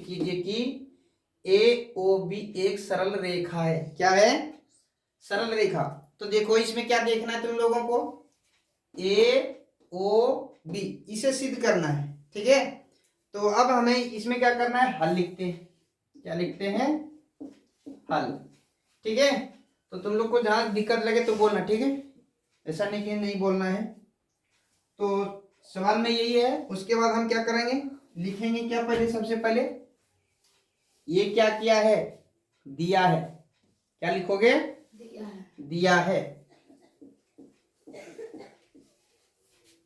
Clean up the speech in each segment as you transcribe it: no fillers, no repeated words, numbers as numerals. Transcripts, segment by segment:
कीजिए कि ए O B एक सरल रेखा है। क्या है? सरल रेखा। तो देखो इसमें क्या देखना है तुम लोगों को, ए ओ बी, इसे सिद्ध करना है। ठीक है, तो अब हमें इसमें क्या करना है, हल लिखते हैं। क्या लिखते हैं? हल। ठीक है, तो तुम लोग को जहां दिक्कत लगे तो बोलना, ठीक है, ऐसा नहीं कि नहीं बोलना है। तो सवाल में यही है। उसके बाद हम क्या करेंगे, लिखेंगे क्या पहले, सबसे पहले ये क्या किया है, दिया है। क्या लिखोगे? दिया है।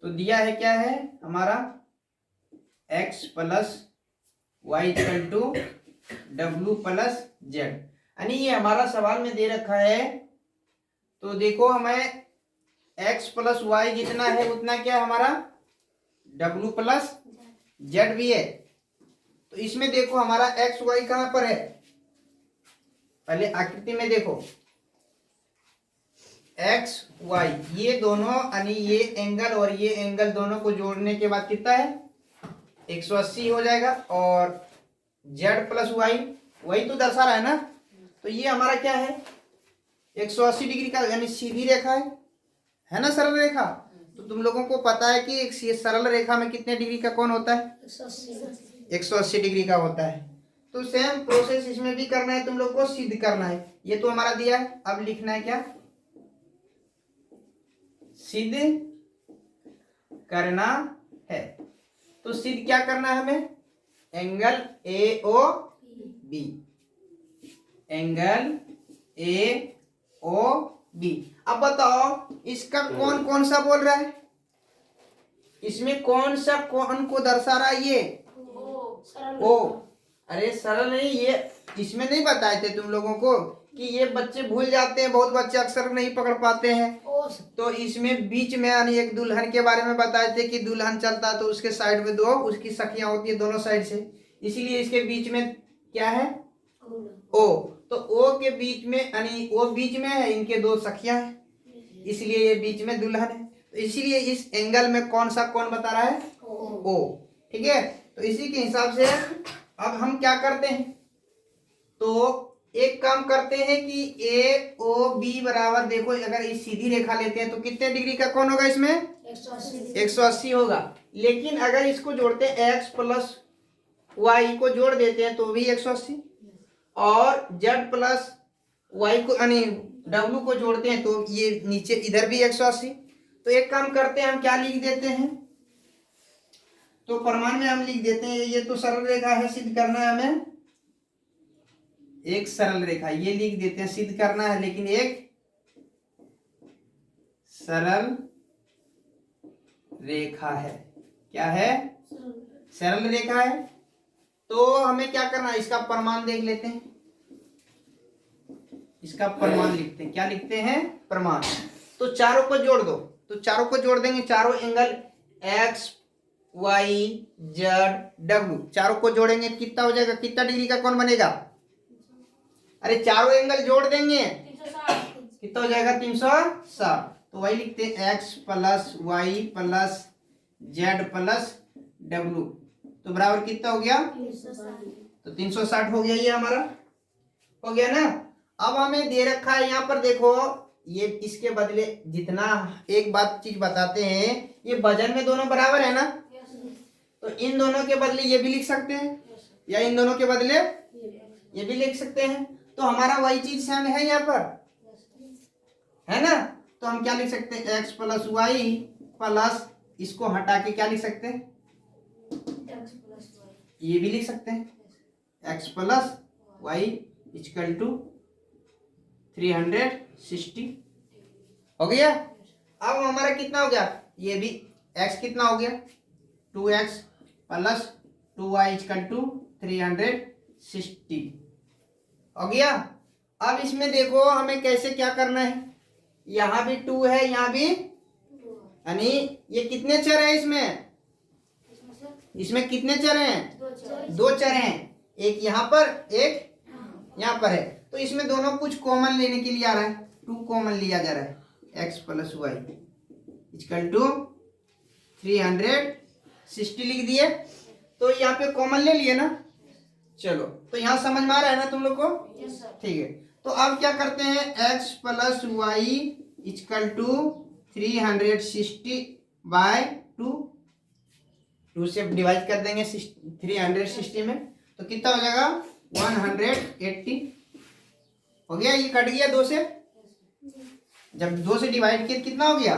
तो दिया है क्या है हमारा, x plus Y equal to W plus Z. यानी ये हमारा सवाल में दे रखा है। तो देखो हमें x प्लस वाई जितना है उतना क्या है हमारा, डब्ल्यू प्लस जेड भी है। तो इसमें देखो हमारा एक्स वाई कहां पर है, पहले आकृति में देखो, एक्स वाई ये दोनों यानी ये एंगल और ये एंगल दोनों को जोड़ने के बाद कितना है, 180 हो जाएगा। और जेड प्लस वाई वही तो दर्शा रहा है ना। तो ये हमारा क्या है, 180 डिग्री का यानी सीधी रेखा है ना, सरल रेखा। तो तुम लोगों को पता है कि एक सरल रेखा में कितने डिग्री का कोण होता है, 180 डिग्री का होता है। तो सेम प्रोसेस इसमें भी करना है, तुम लोग को सिद्ध करना है। ये तो हमारा दिया है, अब लिखना है क्या, सिद्ध करना है। तो सिद्ध क्या करना है हमें, angle A O B, angle A O B. अब बताओ इसका कौन कौन सा बोल रहा है, इसमें कौन सा कौन को दर्शा रहा है, ये ओ। अरे सरल नहीं, ये इसमें नहीं बताए थे तुम लोगों को कि ये बच्चे भूल जाते हैं, बहुत बच्चे अक्सर नहीं पकड़ पाते हैं। तो इसमें बीच में यानी एक दुल्हन के बारे में बताए थे कि दुल्हन चलता तो उसके साइड में दो उसकी सखियां होती है दोनों साइड से, इसीलिए इसके बीच में क्या है, ओ। तो ओ के बीच में यानी ओ बीच में है, इनके दो सखियां हैं, इसलिए ये बीच में दुल्हन है। तो इसीलिए इस एंगल में कौन सा कौन बता रहा है, ओ। ठीक है, तो इसी के हिसाब से अब हम क्या करते हैं, तो एक काम करते हैं कि ए ओ बी बराबर, देखो अगर इस सीधी रेखा लेते हैं तो कितने डिग्री का कौन होगा, इसमें 180 होगा। लेकिन अगर इसको जोड़ते हैं x प्लस वाई को जोड़ देते हैं तो भी 180, और z प्लस वाई को यानी w को जोड़ते हैं तो ये नीचे इधर भी 180। तो एक काम करते हैं, हम क्या लिख देते हैं, तो प्रमाण में हम लिख देते हैं, ये तो सरल रेखा है, सिद्ध करना है हमें एक सरल रेखा, ये लिख देते हैं, सिद्ध करना है लेकिन एक सरल रेखा है। क्या है, सरल रेखा है। तो हमें क्या करना है, इसका प्रमाण देख लेते हैं, इसका प्रमाण लिखते हैं। क्या लिखते हैं, प्रमाण। तो चारों को जोड़ दो, तो चारों को जोड़ देंगे, चारों angle X Y Z W चारों को जोड़ेंगे, कितना हो जाएगा, कितना डिग्री का कौन बनेगा, अरे चारों एंगल जोड़ देंगे कितना हो जाएगा, 360। तो वही लिखते हैं x plus Y plus Z plus W, तो बराबर कितना हो गया, तो 360 हो गया, ये हमारा हो गया ना। अब हमें दे रखा है यहाँ पर देखो, ये इसके बदले जितना एक बात चीज बताते हैं, ये वजन में दोनों बराबर है ना, तो इन दोनों के बदले ये भी लिख सकते हैं, या इन दोनों के बदले ये भी लिख सकते हैं। तो हमारा वही चीज सेम है यहाँ पर, है ना। तो हम क्या लिख सकते हैं, x प्लस वाई प्लस, इसको हटा के क्या लिख सकते हैं, ये भी लिख सकते हैं, x plus Y equal to 360 हो गया। अब हमारा कितना हो गया, ये भी x कितना हो गया, 2x plus 2y equal to 360 हो गया। अब इसमें देखो हमें कैसे क्या करना है, यहाँ भी 2 है, यहाँ भी, यानी ये कितने चर हैं इसमें कितने चर हैं, 2 चर हैं, एक यहाँ पर एक यहाँ पर है। तो इसमें दोनों कुछ कॉमन लेने के लिए आ रहा है, 2 कॉमन लिया जा रहा है, x plus Y equal to 360 लिख दिए। तो यहाँ पे कॉमन ले लिए ना, चलो, तो यहाँ समझ में आ रहा है ना तुम लोग को? Yes sir. ठीक है, तो अब क्या करते हैं, x plus Y equal to 360/2, 2 से डिवाइड कर देंगे 360 में, तो कितना हो जाएगा 180 हो गया। ये कट गया 2 से, जब 2 से डिवाइड किया कितना हो गया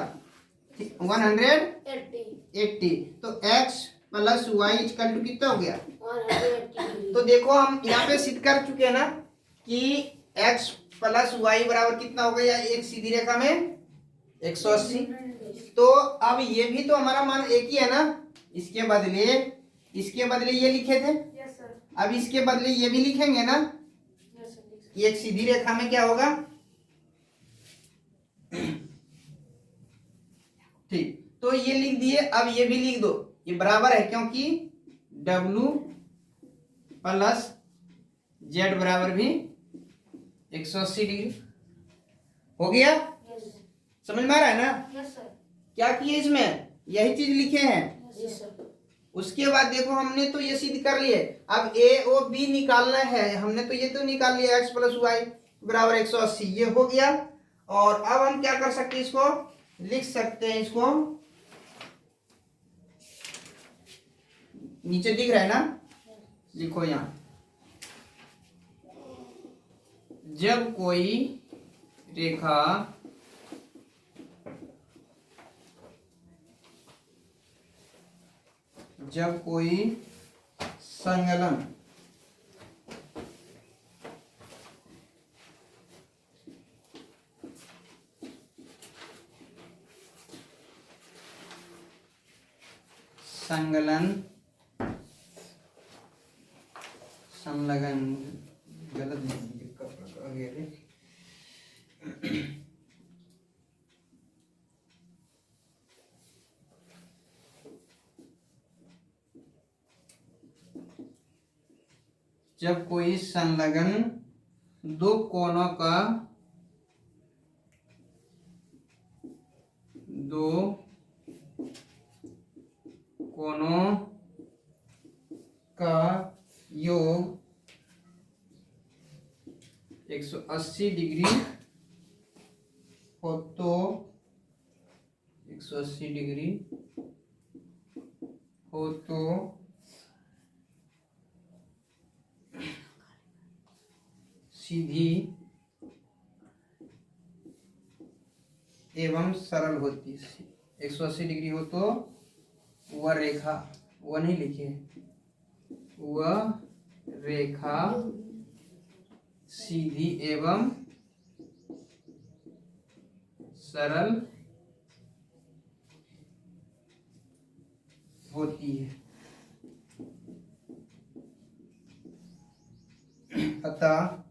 180। तो x plus Y equal to कितना हो गया 180। तो देखो हम यहाँ पे सिद्ध कर चुके हैं ना कि x प्लस वाई बराबर कितना हो गया एक सीधी रेखा में 180। तो अब ये भी तो हमारा मान एक ही है ना, इसके बदले ये लिखे थे, यस सर। अब इसके बदले ये भी लिखेंगे ना, यस सर। ये एक सीधी रेखा में क्या होगा, ठीक, तो ये लिख दिए। अब ये भी लिख दो, ये बराबर है क्योंकि W प्लस Z बराबर भी 180 डिग्री हो गया। यस समझ में आ रहा है ना? Yes sir. क्या किए इसमें, यही चीज लिखे हैं। Yes sir. उसके बाद देखो हमने तो ये सिद्ध कर लिए, अब A और B निकालना है, हमने तो ये तो निकाल लिया x प्लस वाई बराबर 180, ये हो गया। और अब हम क्या कर सकते हैं, इसको लिख सकते हैं, इसको नीचे दिख रहा है ना, लिखो यहाँ, जब कोई रेखा संलग्न गलत नहीं, जब कोई संलग्न दो कोनों का योग 180 डिग्री हो तो 180 डिग्री हो तो सीधी एवं सरल होती है। 180 डिग्री हो तो वह रेखा, वह नहीं लिखे, वह रेखा सीधी एवं सरल होती है। अतः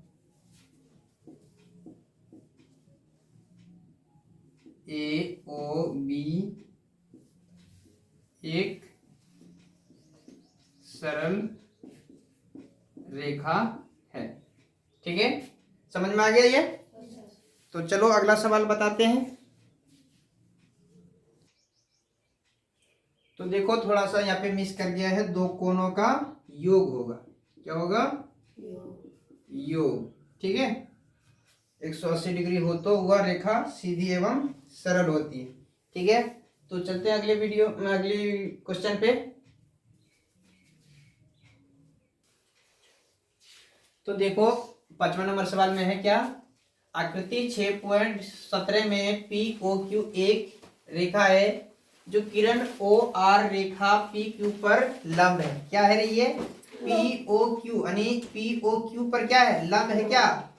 AOB एक सरल रेखा है। ठीक है, समझ में आ गया ये? तो चलो अगला सवाल बताते हैं। तो देखो थोड़ा सा यहाँ पे मिस कर गया है, दो कोनों का योग होगा, क्या होगा, योग। ठीक है, 180 डिग्री हो तो वह रेखा सीधी एवं सरल होती है। ठीक है, तो चलते हैं अगले वीडियो में, अगली क्वेश्चन पे। तो देखो 55 नंबर सवाल में है क्या, आकृति 6.17 में POQ एक रेखा है जो किरण OR रेखा PQ पर लंब है। क्या है ये, POQ, यानी POQ पर क्या है, लंब है, क्या,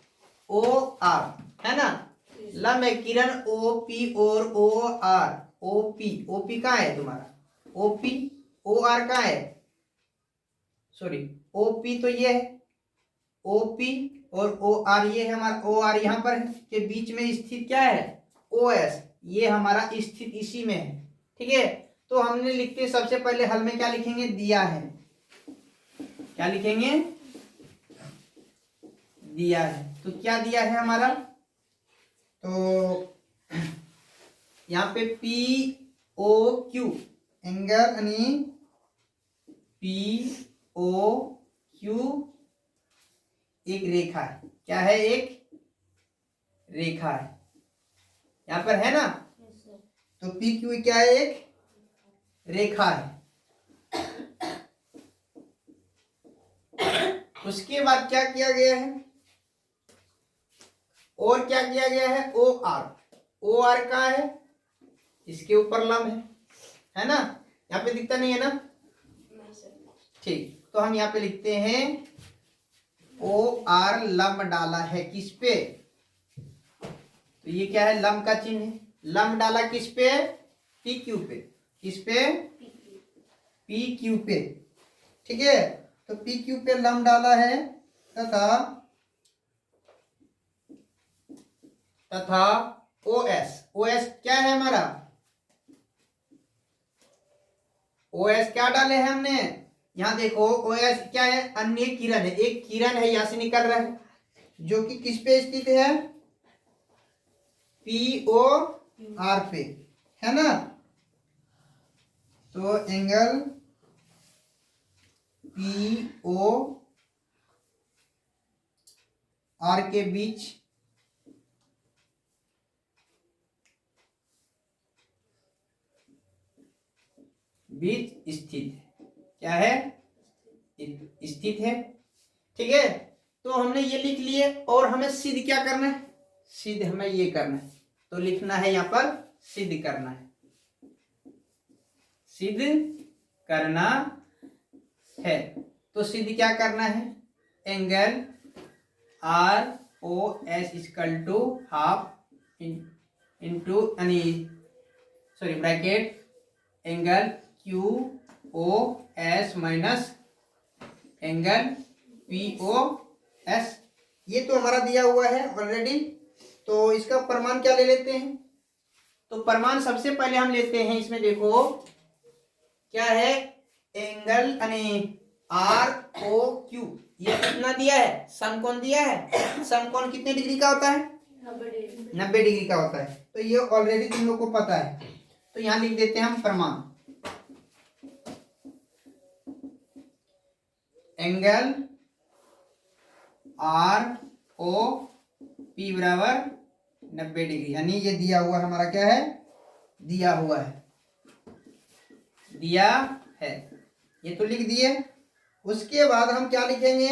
OR है ना, लंब है, किरण OP और OR, OP कहाँ है तुम्हारा, OP, OR कहाँ है, सॉरी OP तो ये है, OP और OR ये है हमारा, OR यहाँ पर है, के बीच में स्थित क्या है, OS, ये हमारा स्थित इसी में है। ठीक है, तो हमने लिखते सबसे पहले हल में क्या लिखेंगे, दिया है, क्या लिखेंगे, दिया है। तो क्या दिया है हमारा, तो यहाँ पे POQ एंगल यानी POQ एक रेखा है। क्या है? एक रेखा है। यहां पर है ना? Yes sir. तो पी क्यू क्या है? एक रेखा है। उसके बाद क्या किया गया है? और क्या किया गया है? O R. ओ आर कहाँ है? इसके ऊपर लंब है ना? यहाँ पे दिखता नहीं है ना? नहीं सर। ठीक, तो हम यहाँ पे लिखते हैं ओ आर लंब डाला है किस पे? तो ये क्या है? लंब का चिन्ह है। लंब डाला किस पे? पी क्यू पे। किस पे? पी क्यू पे। ठीक है, तो पी क्यू पे लंब डाला है तथा ओ एस। ओ एस क्या है हमारा? ओ एस क्या डाले हैं हमने? यहां देखो, ओ एस क्या है? अन्य किरण है। एक किरण है यहां से निकल रहा है जो कि किस पे स्थित है? पी ओ आर पे, है ना? तो एंगल पी ओ आर के बीच स्थित है। क्या है? स्थित है। ठीक है, तो हमने ये लिख लिए और हमें सिद्ध क्या करना है? सिद्ध हमें ये करना है, तो लिखना है यहां पर सिद्ध करना है। सिद्ध करना है, तो सिद्ध क्या करना है? Angle R O S equal to half into sorry bracket angle Q O S minus angle P O S. ये तो हमारा दिया हुआ है ऑलरेडी। तो इसका प्रमाण क्या ले लेते हैं? तो प्रमाण सबसे पहले हम लेते हैं, इसमें देखो क्या है? एंगल यानी आर ओ क्यू, ये कितना दिया है? समकोण दिया है। समकोण कितने डिग्री का होता है? 90 डिग्री का होता है। तो ये ऑलरेडी तुम लोग को पता है। तो यहां लिख देते हैं हम प्रमाण। एंगल आर ओ पी बराबर 90 डिग्री, यानी ये दिया हुआ हमारा क्या है? दिया हुआ है। दिया है, ये तो लिख दिए। उसके बाद हम क्या लिखेंगे?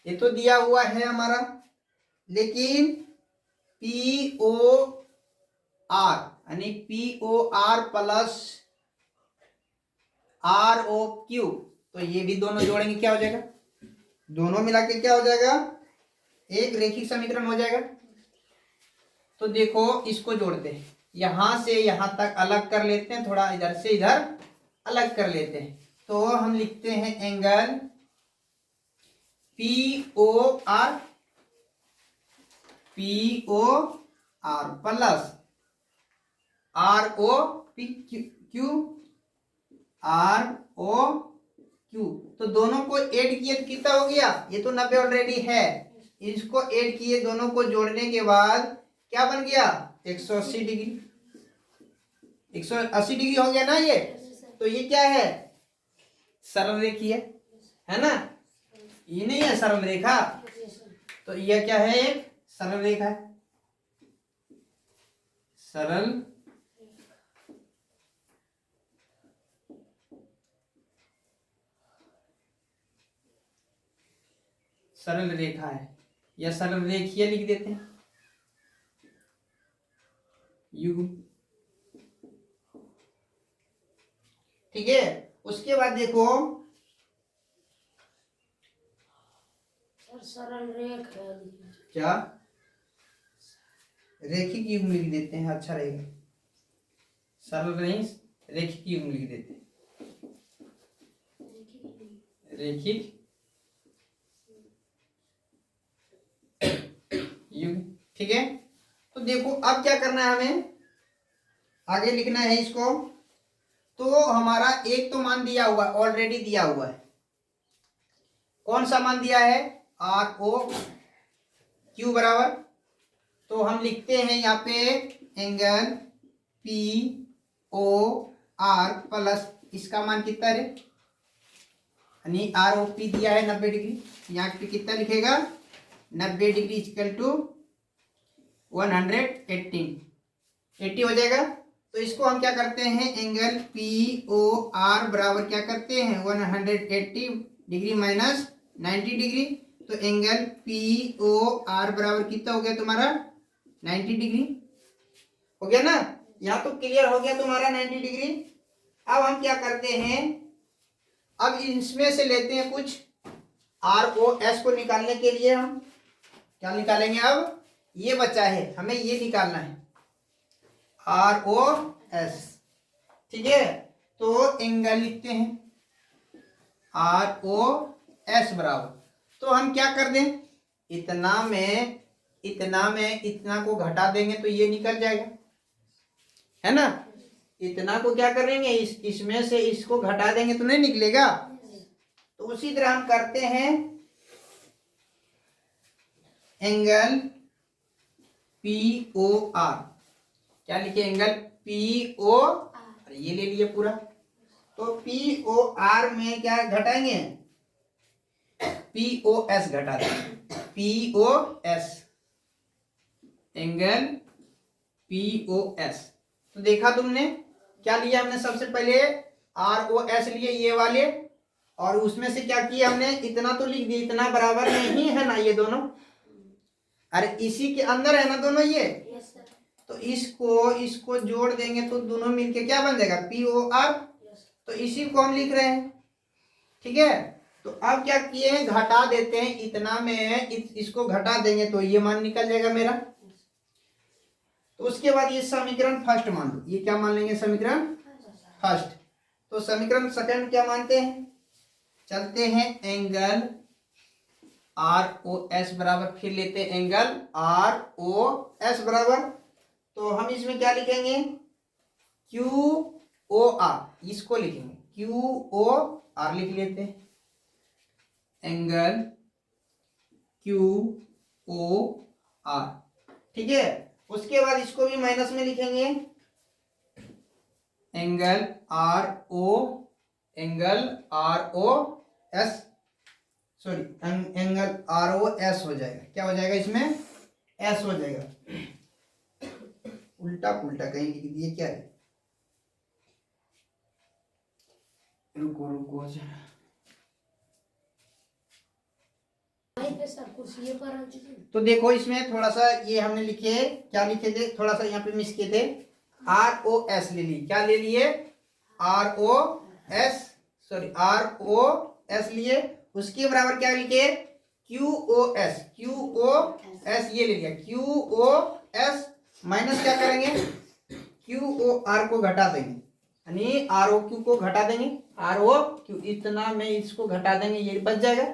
ये तो दिया हुआ है हमारा, लेकिन पी ओ आर यानी P O R plus R O Q, तो ये भी दोनों जोड़ेंगे, क्या हो जाएगा? दोनों मिला के क्या हो जाएगा? एक रेखिक समीकरण हो जाएगा। तो देखो इसको जोड़ते हैं, यहां से यहां तक अलग कर लेते हैं, थोड़ा इधर से इधर अलग कर लेते हैं। तो हम लिखते हैं angle P O R plus R O P Q R O Q. तो दोनों को ऐड किए तो कितना हो गया? ये तो 90 ऑलरेडी है, इसको ऐड किए, दोनों को जोड़ने के बाद क्या बन गया? 180 डिग्री। 180 डिग्री हो गया ना ये? तो ये क्या है? सरल रेखी है ना? ये नहीं है सरल रेखा, तो यह क्या है? एक सरल रेखा है। सरल सरल रेखा है, या सरल रेखीय लिख देते हैं, युग्म। ठीक है, उसके बाद देखो सरल रेख है। क्या? रेखिक युग्म लिख देते हैं, अच्छा रहेगा। सरल नहीं, रेखिक युग्म लिख देते हैं। रेखिक युग्म। ठीक है, तो देखो अब क्या करना है हमें? आगे लिखना है इसको। तो हमारा एक तो मान दिया हुआ, ऑलरेडी दिया हुआ है। कौन सा मान दिया है? आर ओ क्यू बराबर, तो हम लिखते हैं यहाँ पे angle P O R plus इसका मान कितना है? यानी आर ओ पी दिया है 90 डिग्री, यहाँ पे कितना लिखेगा 90 डिग्री इक्वल टू 180 हो जाएगा। तो इसको हम क्या करते हैं, एंगल पी ओ आर बराबर क्या करते हैं 180 डिग्री माइनस 90 डिग्री। तो एंगल पी ओ आर बराबर कितना हो गया तुम्हारा 90 डिग्री हो गया ना। यहाँ तो क्लियर हो गया तुम्हारा 90 डिग्री। अब हम क्या करते हैं, अब इसमें से लेते हैं कुछ आर ओ एस को निकालने के लिए हम क्या निकालेंगे, अब ये बचा है हमें ये निकालना है आर ओ एस। ठीक है, तो एंगल लिखते हैं आर ओ एस बराबर, तो हम क्या कर दें, इतना में इतना को घटा देंगे तो ये निकल जाएगा, है ना। इतना को क्या करेंगे, इसमें से इसको घटा देंगे तो नहीं निकलेगा। तो उसी तरह हम करते हैं एंगल पी ओ आर, क्या लिखे एंगल पी ओ, ये ले लिए पूरा। तो पी ओ आर में क्या घटाएंगे, पी ओ एस घटा देंगे, P O S, angle P O S. तो देखा तुमने क्या लिया हमने, सबसे पहले आर ओ एस लिए ये वाले, और उसमें से क्या किया हमने, इतना तो लिख दिया, इतना बराबर नहीं है ना ये दोनों, अरे इसी के अंदर है ना दोनों ये। तो इसको जोड़ देंगे तो दोनों मिलके क्या बन जाएगा पी ओ आर। तो इसी को हम लिख रहे हैं। ठीक है, तो अब क्या किए हैं, घटा देते हैं, इतना में इसको घटा देंगे तो ये मान निकल जाएगा मेरा। तो उसके बाद ये समीकरण फर्स्ट मान लो, ये क्या मान लेंगे समीकरण फर्स्ट। तो समीकरण सेकंड क्या मानते हैं, चलते हैं एंगल आर ओ एस बराबर, फिर लेते हैं एंगल आर ओ एस बराबर। तो हम इसमें क्या लिखेंगे क्यू ओ आर, इसको लिखेंगे क्यू ओ आर लिख लेते हैं, एंगल क्यू ओ आर। ठीक है, उसके बाद इसको भी माइनस में लिखेंगे, angle R O S, sorry angle R O S हो जाएगा, क्या हो जाएगा इसमें एस हो जाएगा, उल्टा पुल्टा कहीं लिख दिए क्या है, रुको जरा। तो देखो इसमें थोड़ा सा ये हमने लिखे, क्या लिखे थे, थोड़ा सा यहाँ पे मिस किए थे, आर ओ एस ले लिए, क्या ले लिए R O S, sorry R O S लिए, उसके बराबर क्या लिखे क्यू ओ एस ये ले लिया, क्यू ओ एस माइनस क्या करेंगे क्यू ओ आर को घटा देंगे, यानी आर ओ क्यू को घटा देंगे, आर ओ क्यू इतना में इसको घटा देंगे, ये बच जाएगा।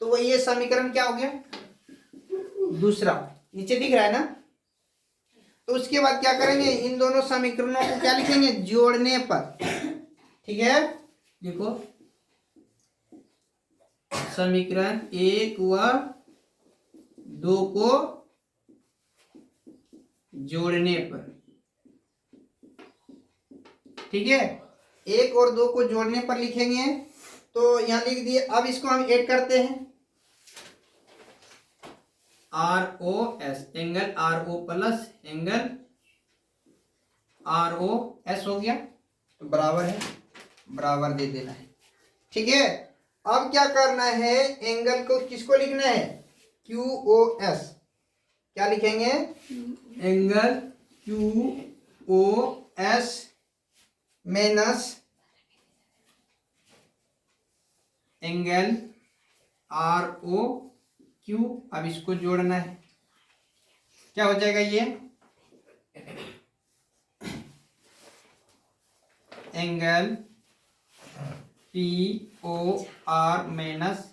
तो वो ये समीकरण क्या हो गया दूसरा, नीचे दिख रहा है ना। तो उसके बाद क्या करेंगे, इन दोनों समीकरणों को क्या लिखेंगे जोड़ने पर। ठीक है, देखो समीकरण 1 व 2 को जोड़ने पर, ठीक है 1 और 2 को जोड़ने पर लिखेंगे। तो यहां लिख दिए, अब इसको हम ऐड करते हैं R O S, angle R O plus angle R O S हो गया, तो बराबर है, बराबर दे देना है। ठीक है, अब क्या करना है, एंगल को किसको लिखना है क्यू ओ एस, क्या लिखेंगे angle Q O S minus angle R O Q. अब इसको जोड़ना है, क्या हो जाएगा ये angle P O R minus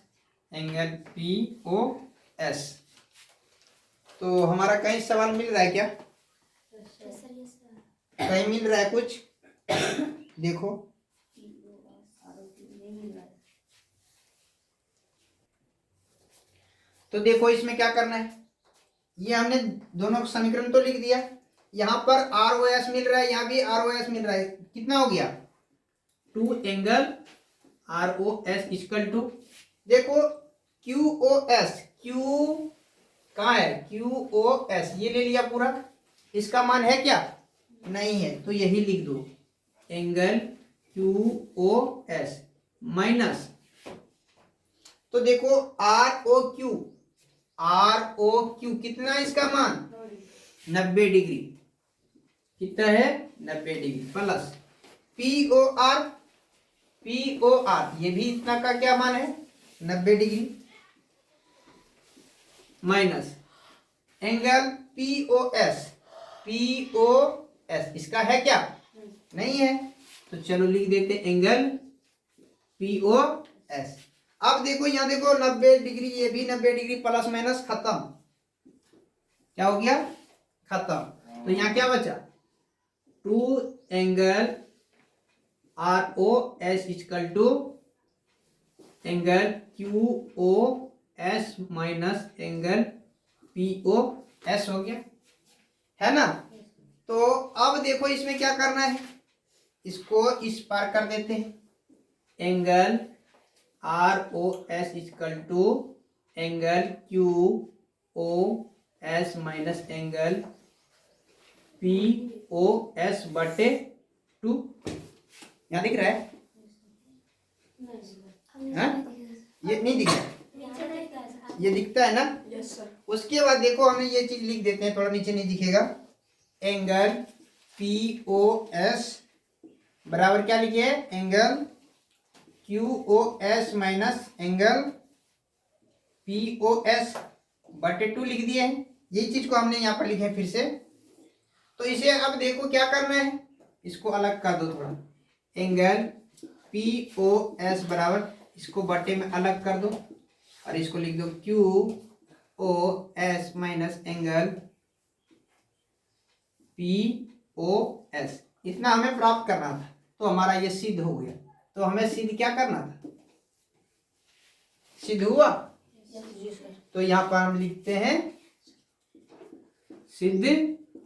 angle P O S. तो हमारा कहीं सवाल मिल रहा है क्या, कहीं मिल रहा है कुछ देखो। तो देखो इसमें क्या करना है, ये हमने दोनों समीकरण तो लिख दिया, यहाँ पर आर ओ एस मिल रहा है, यहाँ भी आर ओ एस मिल रहा है, कितना हो गया 2 एंगल ROS इक्वल टू, देखो QOS, Q कहाँ है, QOS ये ले लिया पूरा, इसका मान है क्या, नहीं है, तो यही लिख दो एंगल QOS माइनस, तो देखो ROQ कितना है इसका मान 90 डिग्री, कितना है 90 डिग्री, प्लस POR ये भी इतना का क्या मान है 90 डिग्री, माइनस एंगल POS इसका है क्या, नहीं है, तो चलो लिख देते एंगल POS। अब देखो यहाँ देखो 90 डिग्री, ये भी 90 डिग्री, प्लस माइनस खत्म, क्या हो गया खत्म, तो यहाँ क्या बचा, two angle ROS equal to angle QOS minus angle POS हो गया, है ना। तो अब देखो इसमें क्या करना है, इसको इस पार कर देते हैं, angle ROS equal to angle QOS minus angle POS बटे 2, यहाँ दिख रहा है, हाँ? ये नहीं दिख रहा है, ये दिखता है ना। Yes sir. उसके बाद देखो हमें ये चीज लिख देते हैं, थोड़ा नीचे नहीं दिखेगा, एंगल POS बराबर क्या लिखे है, angle QOS minus angle POS बटे 2 लिख दिए हैं, यही चीज को हमने यहाँ पर लिखे फिर से। तो इसे अब देखो क्या करना है, इसको अलग कर दो थोड़ा, एंगल POS बराबर, इसको बटे में अलग कर दो और इसको लिख दो QOS माइनस एंगल POS, इतना हमें प्राप्त करना था, तो हमारा ये सिद्ध हो गया। तो हमें सिद्ध क्या करना था, सिद्ध हुआ, जी सर। तो यहाँ पर हम लिखते हैं सिद्ध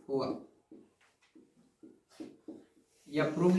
हुआ या प्रूव।